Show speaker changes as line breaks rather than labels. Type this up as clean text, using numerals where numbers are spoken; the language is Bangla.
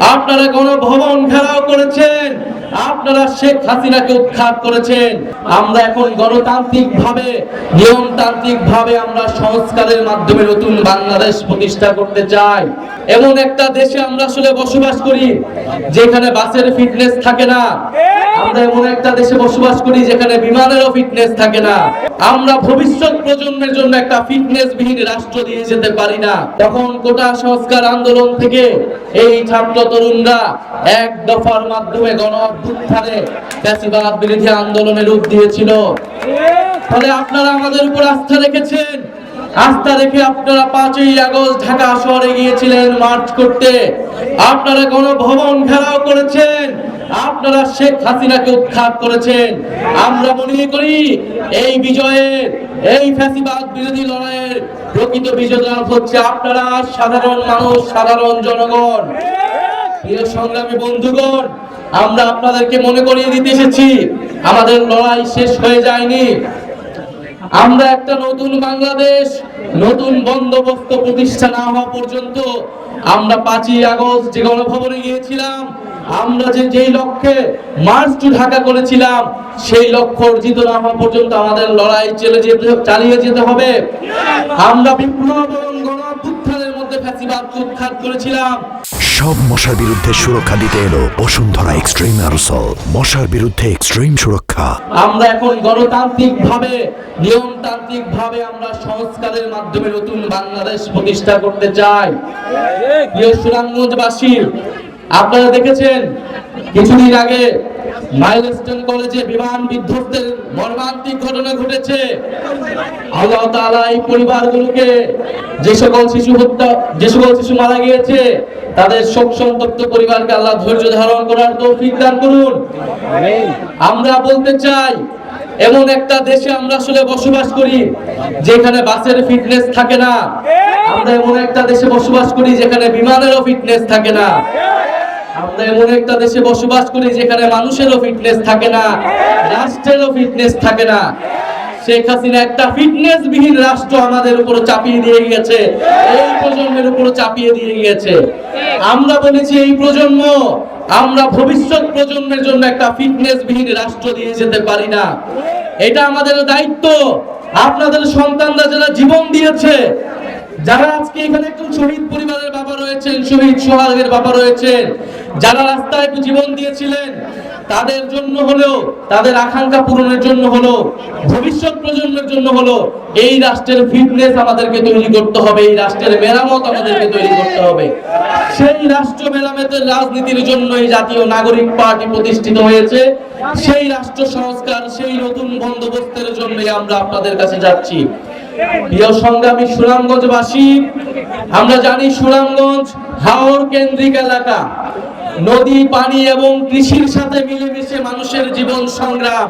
আপনারা গণভবন ঘেরাও করেছেন, আপনারা শেখ হাসিনাকে উৎখাত করেছেন। আমরা এখন গণতান্ত্রিক ভাবে, নিয়মতান্ত্রিক ভাবে আমরা সংস্কারের মাধ্যমে নতুন বাংলাদেশ প্রতিষ্ঠা করতে চাই। এমন একটা দেশে আমরা আসলে বসবাস করি যেখানে বাসের ফিটনেস থাকে না। আমরা এমন একটা দেশে বসবাস করি যেখানে বিমানেরও ফিটনেস থাকে না। আমরা ভবিষ্যৎ প্রজন্মের জন্য একটা ফিটনেস বিহীন রাষ্ট্র দিয়ে যেতে পারি না। তখন কোটা সংস্কার আন্দোলন থেকে এই ছাত্র তরুণরা এক দফার মাধ্যমে গণ অভ্যুত্থানে ফ্যাসিবাদ বিরোধী আন্দোলনের রূপ দিয়েছিল। ফলে আপনারা আমাদের উপর আস্থা রেখেছেন। আস্থা রেখে আপনারা 5ই আগস্ট ঢাকা শহরে গিয়েছিলেন মার্চ করতে। আপনারা গণভবন ঘেরাও করেছেন, আপনারা শেখ হাসিনাকে উৎখাত করেছেন। আমরা মনে করি এই বিজয়ের, এই ফ্যাসিবাদ বিরোধী লড়াইয়ের প্রকৃত বিজয়ী হচ্ছে আপনারা, সাধারণ মানুষ, সাধারণ জনগণ। প্রিয় সংগ্রামী বন্ধুগণ, আমরা আপনাদেরকে মনে করিয়ে দিতে এসেছি আমাদের লড়াই শেষ হয়ে যায়নি। আমরা একটা নতুন বাংলাদেশ, নতুন বন্দোবস্ত প্রতিষ্ঠা না হওয়া পর্যন্ত আমরা 5ই আগস্ট যে গণভবনে গিয়েছিলাম, আমরা যেই লক্ষ্যে মার্চ টু ঢাকা করেছিলাম, সেই লক্ষ্য অর্জিত না হওয়া পর্যন্ত আমাদের লড়াই চালিয়ে যেতে হবে। আমরা বিপ্লব এবং গণ অভ্যুত্থানের মধ্যে ফ্যাসিবাদকে উৎখাত করেছিলাম।
সব মশার বিরুদ্ধে সুরক্ষা দিতে এলো বসুন্ধরা এক্সট্রিম অ্যারোসল, মশার বিরুদ্ধে এক্সট্রিম সুরক্ষা।
আমরা এখন গণতান্ত্রিক ভাবে, নিয়মতান্ত্রিক ভাবে আমরা সংস্কারের মাধ্যমে নতুন বাংলাদেশ প্রতিষ্ঠা করতে চাই। প্রিয় সুনামগঞ্জবাসী, আপনারা দেখেছেন কিছুদিন আগে মাইলস্টোন কলেজে বিমান বিধ্বস্তের মর্মান্তিক ঘটনা ঘটেছে। আল্লাহ তাআলা এই পরিবারগুলোকে, যে সকল শিশু মারা গিয়েছে, তাদের শোক সন্তপ্ত পরিবারকে আল্লাহ ধৈর্য ধারণ করার তৌফিক দান করুন। আমরা বলতে চাই এমন একটা দেশে আমরা আসলে বসবাস করি যেখানে বাসের ফিটনেস থাকে না। আমরা এমন একটা দেশে বসবাস করি যেখানে বিমানেরও ফিটনেস থাকে না। আমরা এমন একটা দেশে বসবাস করি যেখানে মানুষেরও ফিটনেস থাকে না, রাষ্ট্রেরও ফিটনেস থাকে না। শেখ হাসিনা একটা ফিটনেস বিহীন রাষ্ট্র আমাদের উপর চাপিয়ে দিয়ে গিয়েছে, এই প্রজন্মের উপর চাপিয়ে দিয়ে গিয়েছে। আমরা বলেছি এই প্রজন্ম, আমরা ভবিষ্যৎ প্রজন্মের জন্য একটা ফিটনেস বিহীন রাষ্ট্র দিয়ে যেতে পারি না। এটা আমাদের দায়িত্ব। আপনাদের সন্তানরা যারা জীবন দিয়েছে, যারা আজকে এখানে একজন শহীদ পরিবারের বাবা রয়েছেন, শহীদ সোহাগের বাবা রয়েছেন, যারা রাস্তায় জীবন দিয়েছিলেন, তাদের জন্য হলেও, তাদের আকাঙ্ক্ষা পূরণের জন্য হলো, ভবিষ্যৎ প্রজন্মের জন্য হলো, এই রাষ্ট্রের ফিটনেস আমাদেরকে তৈরি করতে হবে, এই রাষ্ট্রের মেরামত আমাদেরকে তৈরি করতে হবে। সেই রাষ্ট্র মেরামতের রাজনীতির জন্য এই জাতীয় নাগরিক পার্টি প্রতিষ্ঠিত হয়েছে। সেই রাষ্ট্র সংস্কার, সেই নতুন বন্দোবস্তের জন্যই আমরা আপনাদের কাছে যাচ্ছি। প্রিয় সংগ্রামী সুনামগঞ্জবাসী, আমরা জানি সুনামগঞ্জ হাওর কেন্দ্রিক এলাকা। নদী, পানি এবং কৃষির সাথে মিলেমিশে মানুষের জীবন সংগ্রাম।